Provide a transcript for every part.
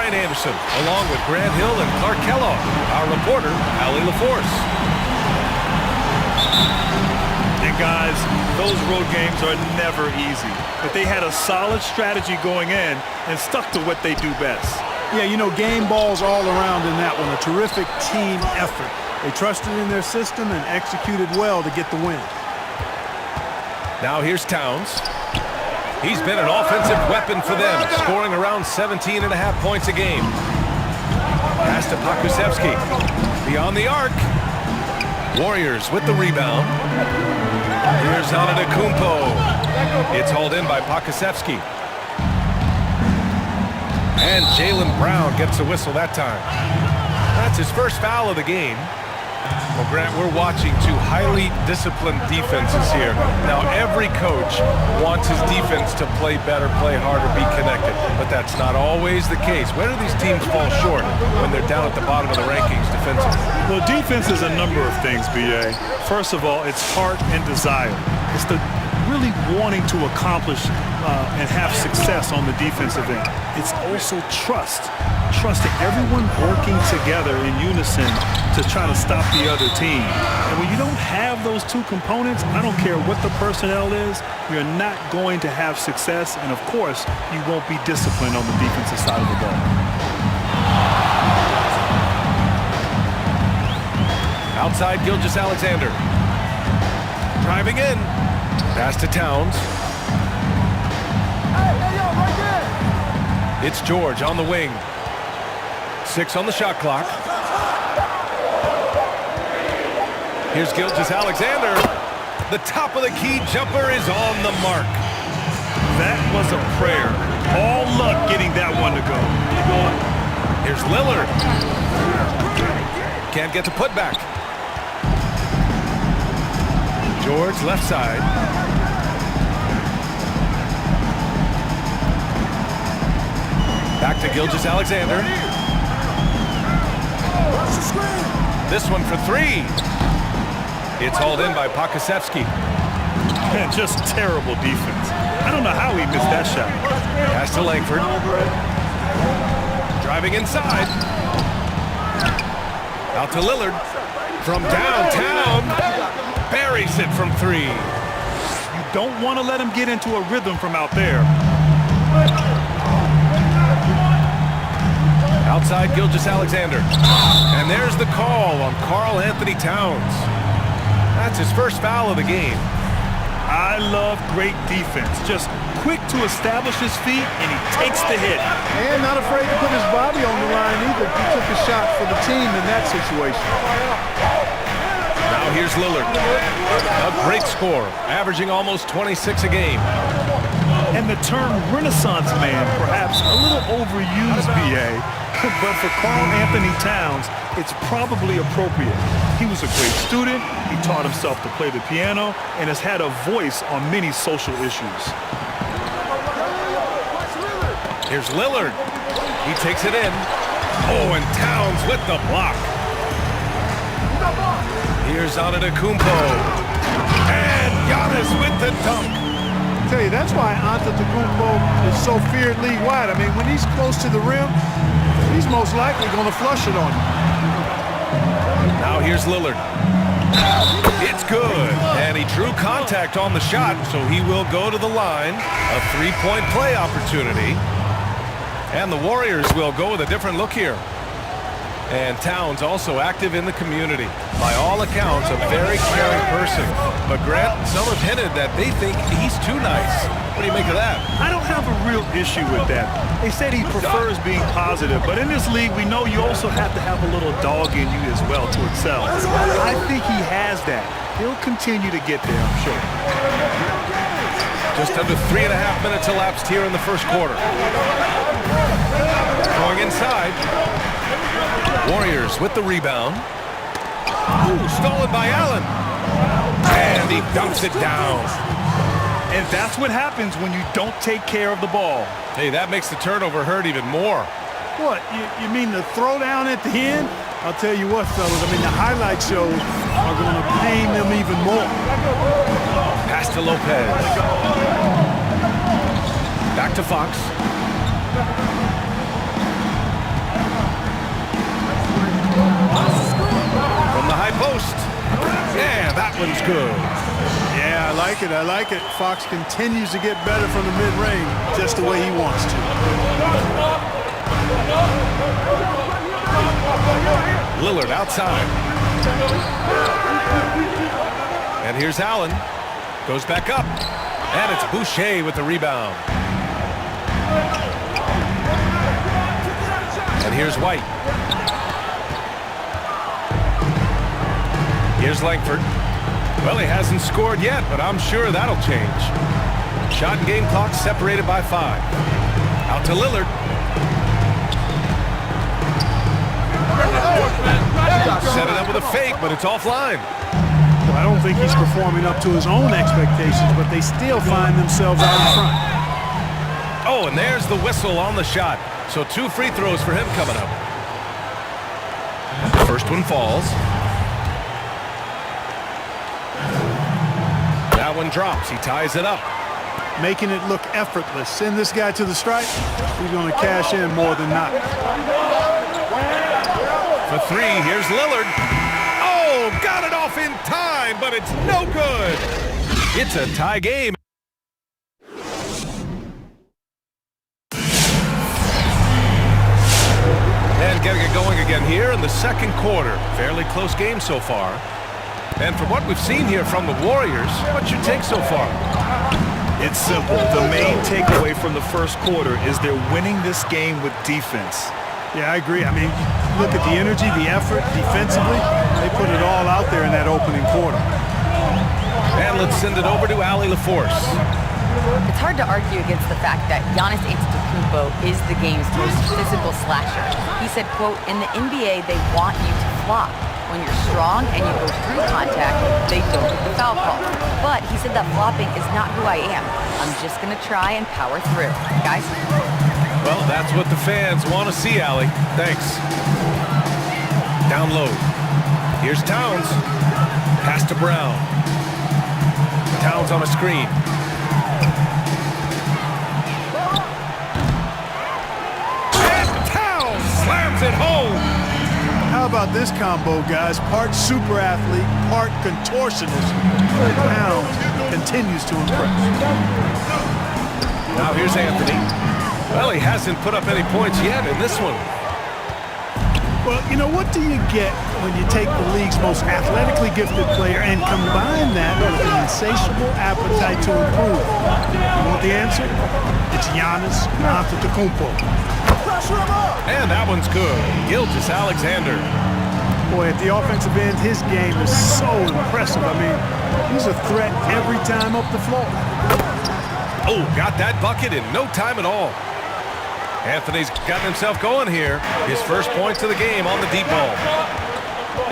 Brian Anderson, along with Grant Hill and Clark Kellogg. Our reporter, Allie LaForce. And guys, those road games are never easy. But they had a solid strategy going in and stuck to what they do best. Yeah, you know, game balls all around in that one. A terrific team effort. They trusted in their system and executed well to get the win. Now here's Towns. He's been an offensive weapon for them, scoring around 17.5 points a game. Pass to Pokusevski. Beyond the arc. Warriors with the rebound. Here's Antetokounmpo. It's hauled in by Pokusevski. And Jaylen Brown gets a whistle that time. That's his first foul of the game. Well, Grant, we're watching two highly disciplined defenses here. Now, every coach wants his defense to play better, play harder, be connected. But that's not always the case. Where do these teams fall short when they're down at the bottom of the rankings defensively? Well, defense is a number of things, B.A. First of all, it's heart and desire. It's the really wanting to accomplish and have success on the defensive end. It's also trust. Trust that everyone working together in unison to try to stop the other team. And when you don't have those two components, I don't care what the personnel is, you're not going to have success. And, of course, you won't be disciplined on the defensive side of the ball. Outside, Gilgeous-Alexander. Driving in. Pass to Towns. It's George on the wing. 6 on the shot clock. Here's Gilgeous-Alexander. The top of the key jumper is on the mark. That was a prayer. All luck getting that one to go. Here's Lillard. Can't get the putback. George left side. Back to Gilgeous-Alexander. This one for 3. It's hauled in by Pokusevski. Man, just terrible defense. I don't know how he missed that shot. Pass to Langford. Driving inside. Out to Lillard. From downtown. Buries it from 3. You don't want to let him get into a rhythm from out there. Outside Gilgeous-Alexander. And there's the call on Karl-Anthony Towns. That's his first foul of the game. I love great defense. Just quick to establish his feet, and he takes the hit. And not afraid to put his body on the line either. He took a shot for the team in that situation. Now here's Lillard. A great score, averaging almost 26 a game. And the term Renaissance man, perhaps a little overused, B.A., but for Karl-Anthony Towns, it's probably appropriate. He was a great student, he taught himself to play the piano, and has had a voice on many social issues. Here's Lillard. He takes it in. Oh, and Towns with the block. Here's Antetokounmpo. And Giannis with the dunk. I tell you, that's why Antetokounmpo is so feared league-wide. I mean, when he's close to the rim, he's most likely going to flush it on you. Now here's Lillard. It's good. And he drew contact on the shot, so he will go to the line. A 3-point play opportunity. And the Warriors will go with a different look here. And Towns also active in the community. By all accounts, a very caring person. But Grant, some have hinted that they think he's too nice. What do you make of that? I don't have a real issue with that. They said he prefers being positive, but in this league, we know you also have to have a little dog in you as well to excel. I think he has that. He'll continue to get there, I'm sure. Just under 3.5 minutes elapsed here in the first quarter. Going inside. Warriors with the rebound. Ooh, stolen by Allen. And he dumps it down. And that's what happens when you don't take care of the ball. Hey, that makes the turnover hurt even more. What, you mean the throwdown at the end? I'll tell you what, fellas, I mean, the highlight shows are going to pain them even more. Pass to Lopez. Back to Fox. From the high post. Yeah, that one's good. Yeah, I like it. I like it. Fox continues to get better from the mid-range just the way he wants to. Lillard outside. And here's Allen. Goes back up. And it's Boucher with the rebound. And here's White. Here's Langford. Well, he hasn't scored yet, but I'm sure that'll change. Shot and game clock separated by 5. Out to Lillard. Set it up with a fake, but it's offline. Well, I don't think he's performing up to his own expectations, but they still find themselves out in front. Oh, and there's the whistle on the shot. So 2 free throws for him coming up. First one falls. That one drops. He ties it up. Making it look effortless. Send this guy to the stripe. He's going to cash in more than not. For 3, here's Lillard. Oh, got it off in time, but it's no good. It's a tie game. And getting it going again here in the second quarter. Fairly close game so far. And from what we've seen here from the Warriors, what's your take so far? It's simple. The main takeaway from the first quarter is they're winning this game with defense. Yeah, I agree. I mean, look at the energy, the effort defensively. They put it all out there in that opening quarter. And let's send it over to Allie LaForce. It's hard to argue against the fact that Giannis Antetokounmpo is the game's most physical slasher. He said, quote, in the NBA, they want you to flop. When you're strong and you go through contact, they don't get the foul call. But he said that flopping is not who I am. I'm just going to try and power through. Guys? Well, that's what the fans want to see, Allie. Thanks. Down low. Here's Towns. Pass to Brown. Towns on a screen. And Towns slams it home. How about this combo, guys? Part super athlete, part contortionist. Towns continues to impress. Now here's Anthony. Well, he hasn't put up any points yet in this one. Well, you know, what do you get when you take the league's most athletically gifted player and combine that with an insatiable appetite to improve? You want the answer? It's Giannis Antetokounmpo. And that one's good. Gilgeous-Alexander. Boy, at the offensive end, his game is so impressive. I mean, he's a threat every time up the floor. Oh, got that bucket in no time at all. Anthony's gotten himself going here. His first points of the game on the deep ball.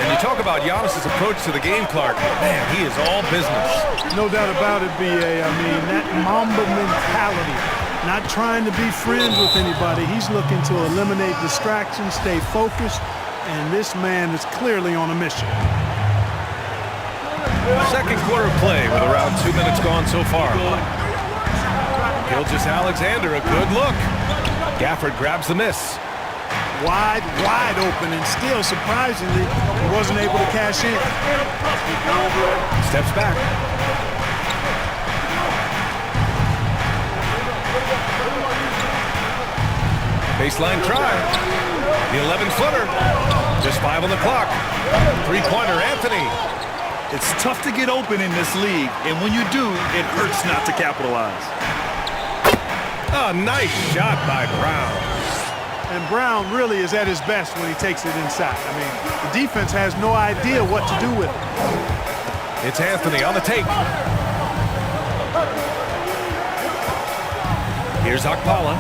And you talk about Giannis's approach to the game, Clark. Man, he is all business. No doubt about it, B.A. I mean, that Mamba mentality. Not trying to be friends with anybody. He's looking to eliminate distractions, stay focused, and this man is clearly on a mission. Second quarter of play with around 2 minutes gone so far. Gilgeous-Alexander, a good look. Gafford grabs the miss. Wide open, and still, surprisingly, he wasn't able to cash in. Steps back. Baseline try. The 11-footer. Just 5 on the clock. Three-pointer, Anthony. It's tough to get open in this league, and when you do, it hurts not to capitalize. A nice shot by Brown. And Brown really is at his best when he takes it inside. I mean, the defense has no idea what to do with it. It's Anthony on the take. Here's Okpala.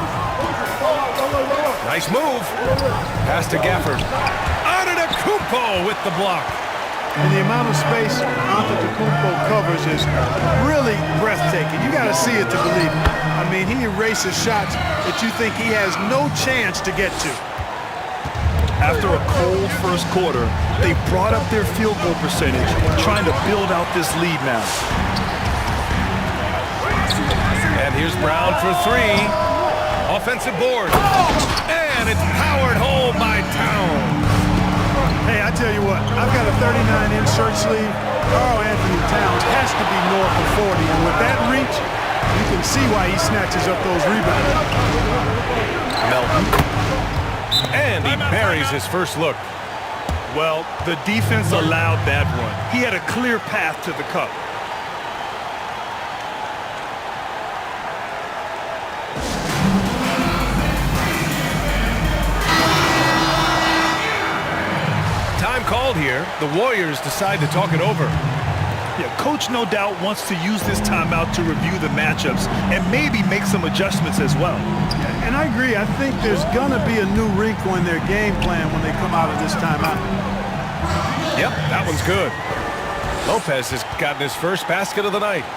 Nice move. Pass to Gafford. Antetokounmpo with the block. And the amount of space Antetokounmpo covers is really breathtaking. You got to see it to believe it. I mean, he erases shots that you think he has no chance to get to. After a cold first quarter, they brought up their field goal percentage, trying to build out this lead now. And here's Brown for 3. Offensive board. And it's powered home by Towns. Hey, I tell you what, I've got a 39-inch shirt sleeve. Karl Anthony Towns has to be north of 40, and with that reach, you can see why he snatches up those rebounds. Melton. And he buries his first look. Well, the defense allowed that one. He had a clear path to the cup. Time called here. The Warriors decide to talk it over. Yeah, coach no doubt wants to use this timeout to review the matchups and maybe make some adjustments as well. And I agree. I think there's going to be a new wrinkle in their game plan when they come out of this timeout. Yep, that one's good. Lopez has gotten his first basket of the night.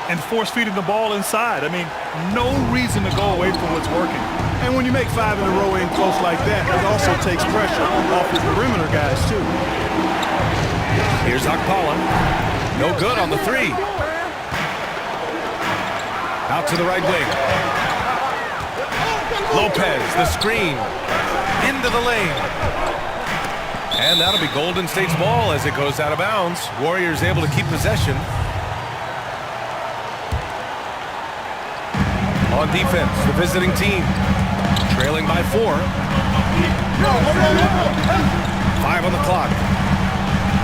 And force-feeding the ball inside. I mean, no reason to go away from what's working. And when you make 5 in a row in close like that, it also takes pressure off the perimeter guys, too. Here's Okpala. No good on the three. Out to the right wing. Lopez, the screen. Into the lane. And that'll be Golden State's ball as it goes out of bounds. Warriors able to keep possession. On defense, the visiting team. Trailing by 4. 5 on the clock.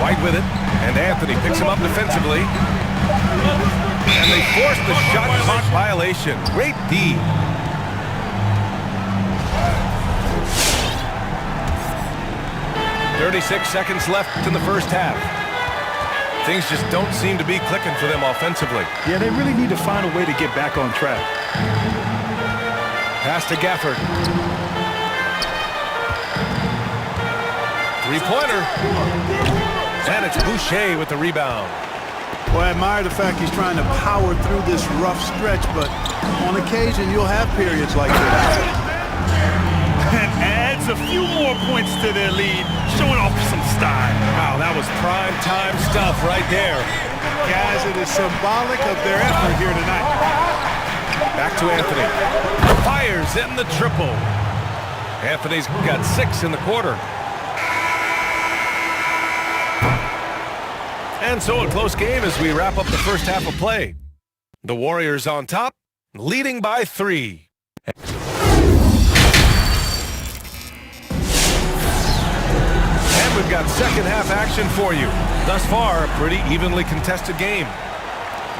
White with it, and Anthony picks him up defensively. And they force the shot clock violation. Great D. "36 seconds left in the first half. Things just don't seem to be clicking for them offensively. Yeah, they really need to find a way to get back on track. Pass to Gafford. Three-pointer. And it's Boucher with the rebound. Well, I admire the fact he's trying to power through this rough stretch, but on occasion you'll have periods like this. And adds a few more points to their lead, showing off some style. Wow, that was prime time stuff right there. Guys, it is symbolic of their effort here tonight. Back to Anthony. Fires in the triple. Anthony's got 6 in the quarter. And so a close game as we wrap up the first half of play. The Warriors on top, leading by 3. And we've got second half action for you. Thus far, a pretty evenly contested game.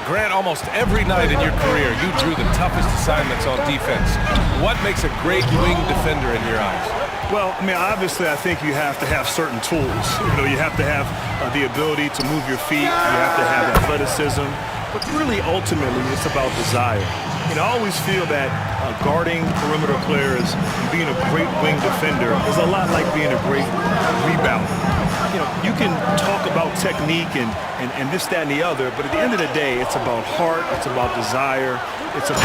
Grant, almost every night in your career, you drew the toughest assignments on defense. What makes a great wing defender in your eyes? Well, I mean, obviously, I think you have to have certain tools. You know, you have to have the ability to move your feet. You have to have athleticism. But really, ultimately, it's about desire. You know, I always feel that guarding perimeter players and being a great wing defender is a lot like being a great rebounder. You know, you can talk about technique and this, that, and the other, but at the end of the day, it's about heart, it's about desire, it's about...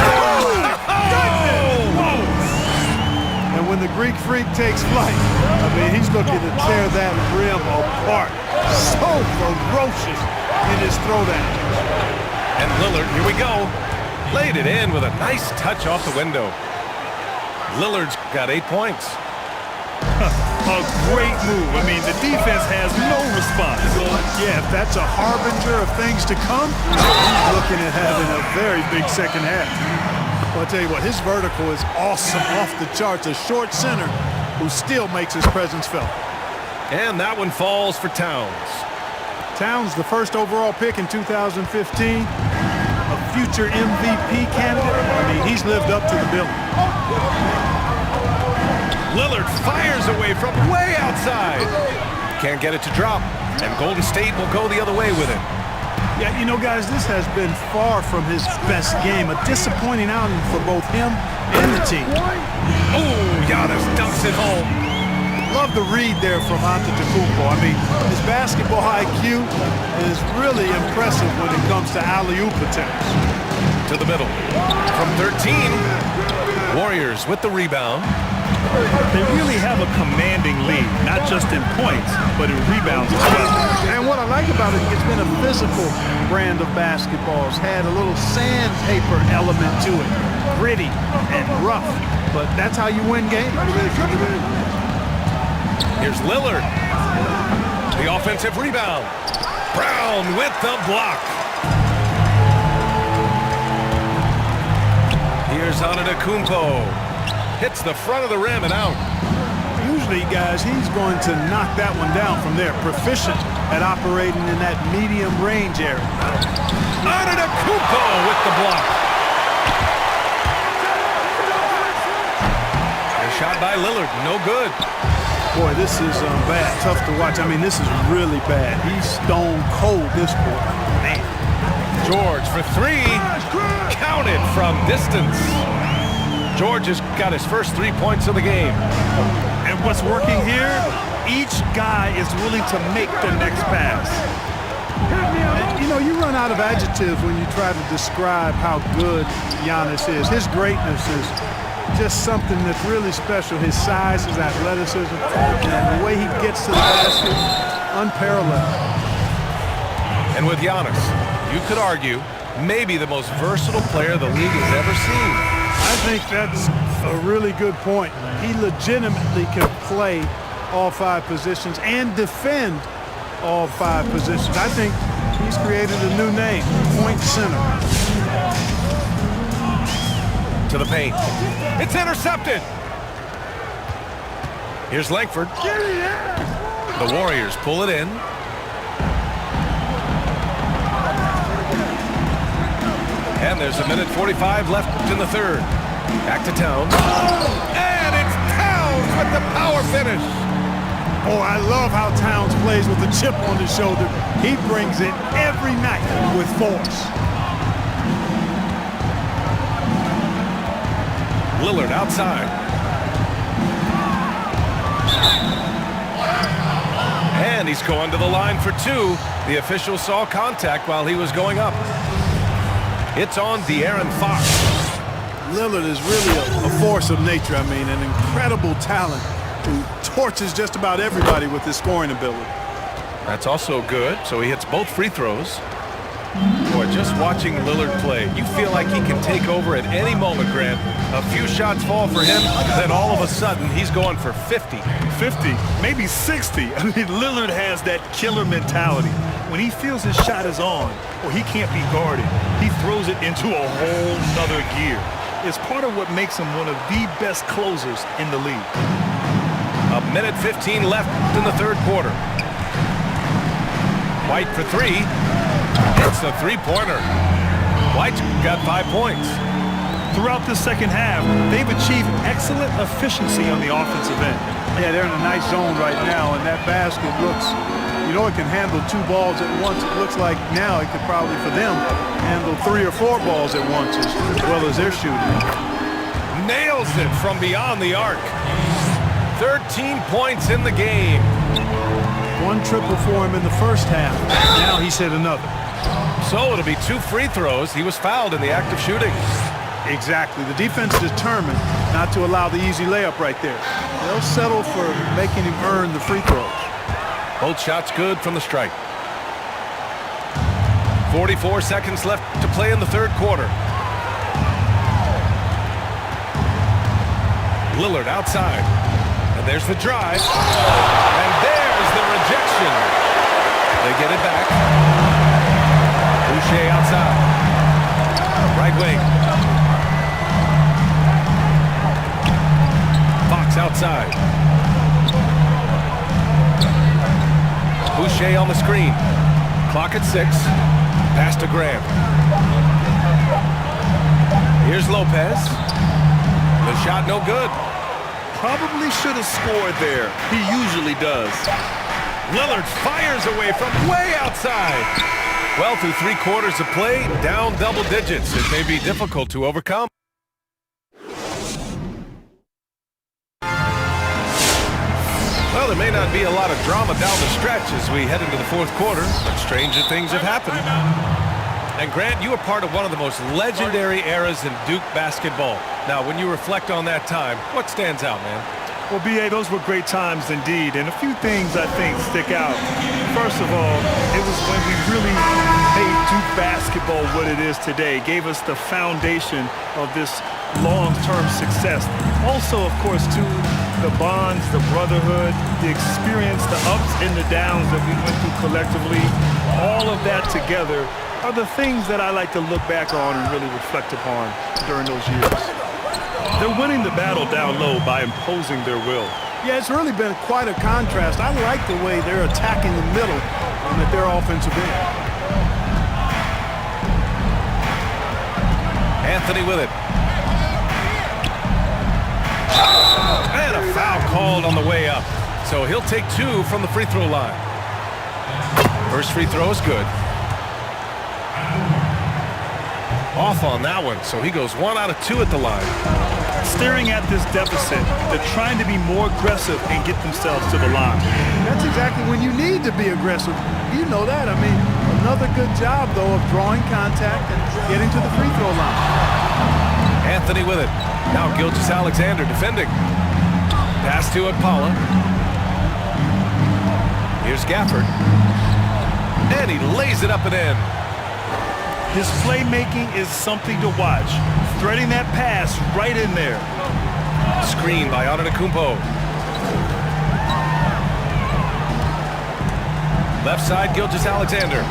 And when the Greek Freak takes flight, I mean, he's looking to tear that rim apart. So ferocious in his throwdown. And Lillard, here we go. Laid it in with a nice touch off the window. Lillard's got 8 points. A great move. I mean, the defense has no response. Yeah, if that's a harbinger of things to come, he's looking at having a very big second half. Well, I'll tell you what, his vertical is awesome, off the charts. A short center who still makes his presence felt. And that one falls for Towns. Towns, the first overall pick in 2015, a future MVP candidate. I mean, he's lived up to the billing. Lillard fires away from way outside. Can't get it to drop, and Golden State will go the other way with it. Yeah, you know, guys, this has been far from his best game. A disappointing outing for both him and the team. Oh, Giannis dumps it home. Love the read there from Antetokounmpo. I mean, his basketball IQ is really impressive when it comes to alley-oop attempts. To the middle. From 13, Warriors with the rebound. They really have a commanding lead, not just in points, but in rebounds as well. And what I like about it, it's been a physical brand of basketball. It's had a little sandpaper element to it. Gritty and rough, but that's how you win games. Here's Lillard. The offensive rebound. Brown with the block. Here's Antetokounmpo. Hits the front of the rim and out. Usually, guys, he's going to knock that one down from there. Proficient at operating in that medium range area. Antetokounmpo with the block. A shot by Lillard, no good. Boy, this is bad. Tough to watch. I mean, this is really bad. He's stone cold, this boy. Man. George for three. Counted from distance. George has got his first 3 points of the game. And what's working here, each guy is willing to make the next pass. And, you know, you run out of adjectives when you try to describe how good Giannis is. His greatness is just something that's really special. His size, his athleticism, and the way he gets to the basket, unparalleled. And with Giannis, you could argue maybe the most versatile player the league has ever seen. I think that's a really good point. He legitimately can play all 5 positions and defend all 5 positions. I think he's created a new name, point center. To the paint. It's intercepted. Here's Langford. The Warriors pull it in. And there's a minute 45 left in the third. Back to Towns. And it's Towns with the power finish. Oh, I love how Towns plays with a chip on his shoulder. He brings it every night with force. Lillard outside. And he's going to the line for 2. The official saw contact while he was going up. It's on De'Aaron Fox. Lillard is really a force of nature. I mean, an incredible talent who torches just about everybody with his scoring ability. That's also good. So he hits both free throws. Boy, just watching Lillard play, you feel like he can take over at any moment, Grant. A few shots fall for him, then all of a sudden he's going for 50. 50, maybe 60. I mean, Lillard has that killer mentality. When he feels his shot is on or he can't be guarded, he throws it into a whole nother gear. It's part of what makes him one of the best closers in the league. A minute 15 left in the third quarter. White for 3. It's a three-pointer. White's got 5 points. Throughout the second half, they've achieved excellent efficiency on the offensive end. Yeah, they're in a nice zone right now, and that basket looks, you know, it can handle 2 balls at once. It looks like now it could probably, for them, handle 3 or 4 balls at once as well as they're shooting. Nails it from beyond the arc. 13 points in the game. 1 triple for him in the first half. Now he's hit another. So it'll be 2 free throws. He was fouled in the act of shooting. Exactly. The defense is determined not to allow the easy layup right there. They'll settle for making him earn the free throws. Both shots good from the stripe. 44 seconds left to play in the third quarter. Lillard outside. And there's the drive. And there's the rejection. They get it back. Boucher outside. Right wing. Fox outside. Boucher on the screen. Clock at 6. Pass to Graham. Here's Lopez. The shot no good. Probably should have scored there. He usually does. Lillard fires away from way outside. Well, through 3 quarters of play, down double digits. It may be difficult to overcome. Well, there may not be a lot of drama down the stretch as we head into the fourth quarter, but stranger things have happened. And Grant, you were part of one of the most legendary eras in Duke basketball. Now, when you reflect on that time, what stands out, man? Well, B.A., those were great times indeed, and a few things I think stick out. First of all, it was when we really made Duke basketball what it is today, gave us the foundation of this long-term success. Also, of course, too, the bonds, the brotherhood, the experience, the ups and the downs that we went through collectively, all of that together are the things that I like to look back on and really reflect upon during those years. They're winning the battle down low by imposing their will. Yeah, it's really been quite a contrast. I like the way they're attacking the middle at their offensive end. Anthony with it. And a foul called on the way up. So he'll take 2 from the free throw line. First free throw is good. Off on that one, so he goes 1 out of 2 at the line. Staring at this deficit, they're trying to be more aggressive and get themselves to the line. That's exactly when you need to be aggressive. You know that. I mean, another good job, though, of drawing contact and getting to the free throw line. Anthony with it. Now Gilgeous-Alexander defending. Pass to Akpala. Here's Gafford. And he lays it up and in. His playmaking is something to watch. Threading that pass right in there. Screen by Antetokounmpo. Left side, Gilgeous-Alexander.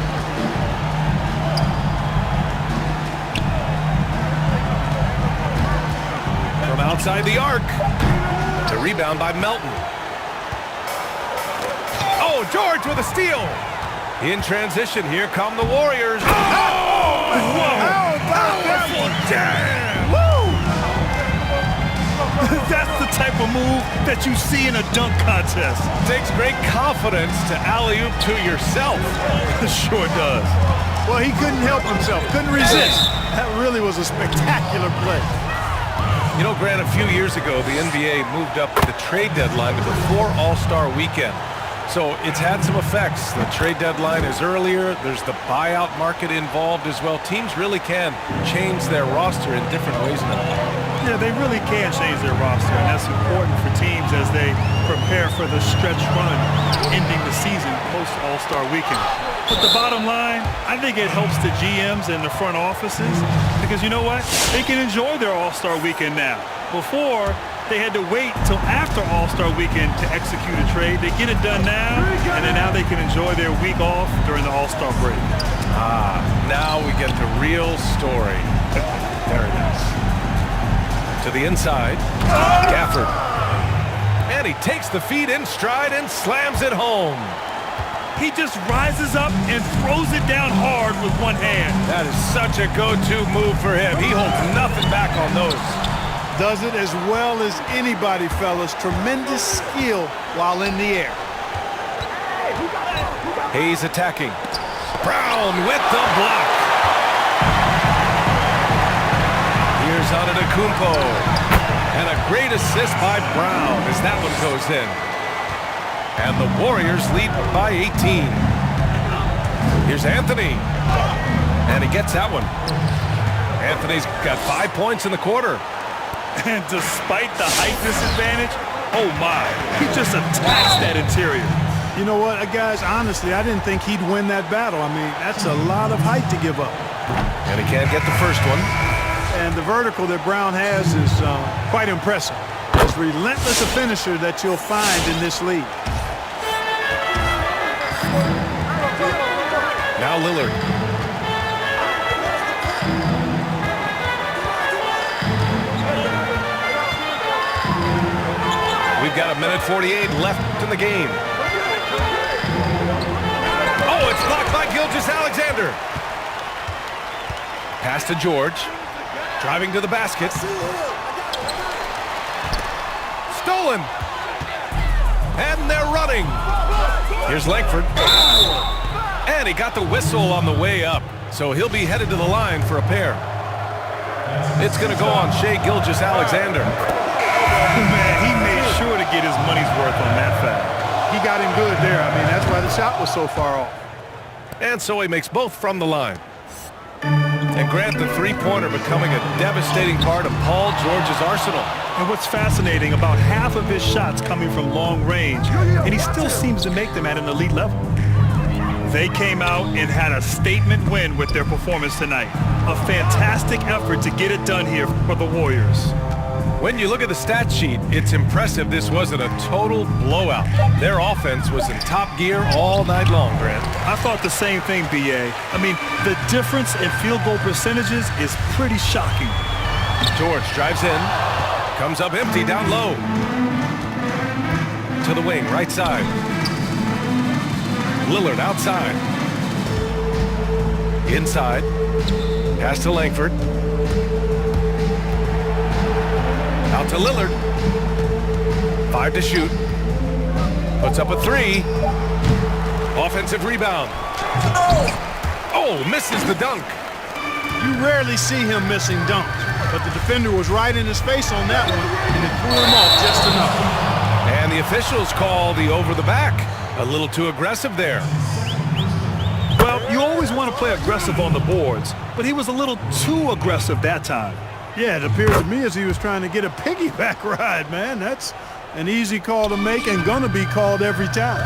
From outside the arc. The rebound by Melton. Oh, George with a steal. In transition, here come the Warriors. Oh! How about that one? Damn! Woo! That's the type of move that you see in a dunk contest. Takes great confidence to alley-oop to yourself. Sure does. Well, he couldn't help himself, couldn't resist. That really was a spectacular play. You know, Grant, a few years ago, the NBA moved up the trade deadline to before All-Star Weekend. So it's had some effects. The trade deadline is earlier. There's the buyout market involved as well. Teams really can change their roster in different ways now. Yeah, they really can change their roster, and that's important for teams as they prepare for the stretch run ending the season post-All-Star Weekend. But the bottom line, I think it helps the GMs and the front offices because you know what? They can enjoy their All-Star Weekend now. Before, they had to wait till after All-Star Weekend to execute a trade. They get it done now, and then now they can enjoy their week off during the All-Star break. Now we get the real story. There it is. To the inside, Gafford. And he takes the feed in stride and slams it home. He just rises up and throws it down hard with one hand. That is such a go-to move for him. He holds nothing back on those. Does it as well as anybody, fellas. Tremendous skill while in the air. Hayes attacking. Brown with the block. Here's Antetokounmpo. And a great assist by Brown as that one goes in. And the Warriors lead by 18. Here's Anthony. And he gets that one. Anthony's got 5 points in the quarter. And despite the height disadvantage, oh my, he just attacks that interior. You know what, guys, honestly, I didn't think he'd win that battle. I mean, that's a lot of height to give up. And he can't get the first one. And the vertical that Brown has is quite impressive. As relentless a finisher that you'll find in this league. Now Lillard. We've got a minute 48 left in the game. Oh, it's blocked by Gilgeous-Alexander. Pass to George. Driving to the basket. Stolen. And they're running. Here's Langford. And he got the whistle on the way up. So he'll be headed to the line for a pair. It's going to go on Shai Gilgeous-Alexander. Man, he made sure to get his money's worth on that foul. He got him good there. I mean, that's why the shot was so far off. And so he makes both from the line. And Grant, the three-pointer becoming a devastating part of Paul George's arsenal. And what's fascinating, about half of his shots coming from long range, and he still seems to make them at an elite level. They came out and had a statement win with their performance tonight. A fantastic effort to get it done here for the Warriors. When you look at the stat sheet, it's impressive this wasn't a total blowout. Their offense was in top gear all night long, Grant. I thought the same thing, B.A. I mean, the difference in field goal percentages is pretty shocking. George drives in, comes up empty down low. To the wing, right side. Lillard outside. Inside. Pass to Langford. Out to Lillard. 5 to shoot. Puts up a 3. Offensive rebound. Oh, misses the dunk. You rarely see him missing dunks, but the defender was right in his face on that one, and it threw him off just enough. And the officials call the over the back. A little too aggressive there. Well, you always want to play aggressive on the boards, but he was a little too aggressive that time. Yeah, it appeared to me as he was trying to get a piggyback ride, man. That's an easy call to make and gonna be called every time.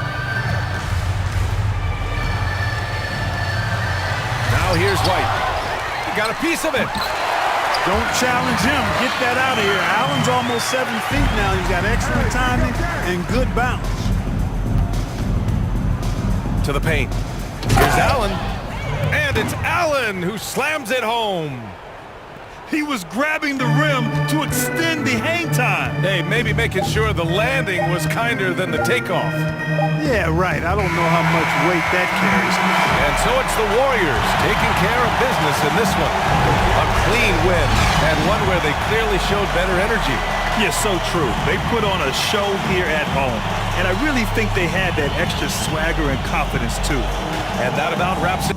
Now here's White. He got a piece of it. Don't challenge him. Get that out of here. Allen's almost 7 feet now. He's got excellent timing and good bounce. To the paint. Here's Allen. And it's Allen who slams it home. He was grabbing the rim to extend the hang time. Hey, maybe making sure the landing was kinder than the takeoff. Yeah, right. I don't know how much weight that carries. And so it's the Warriors taking care of business in this one. A clean win, and one where they clearly showed better energy. Yeah, so true. They put on a show here at home. And I really think they had that extra swagger and confidence, too. And that about wraps it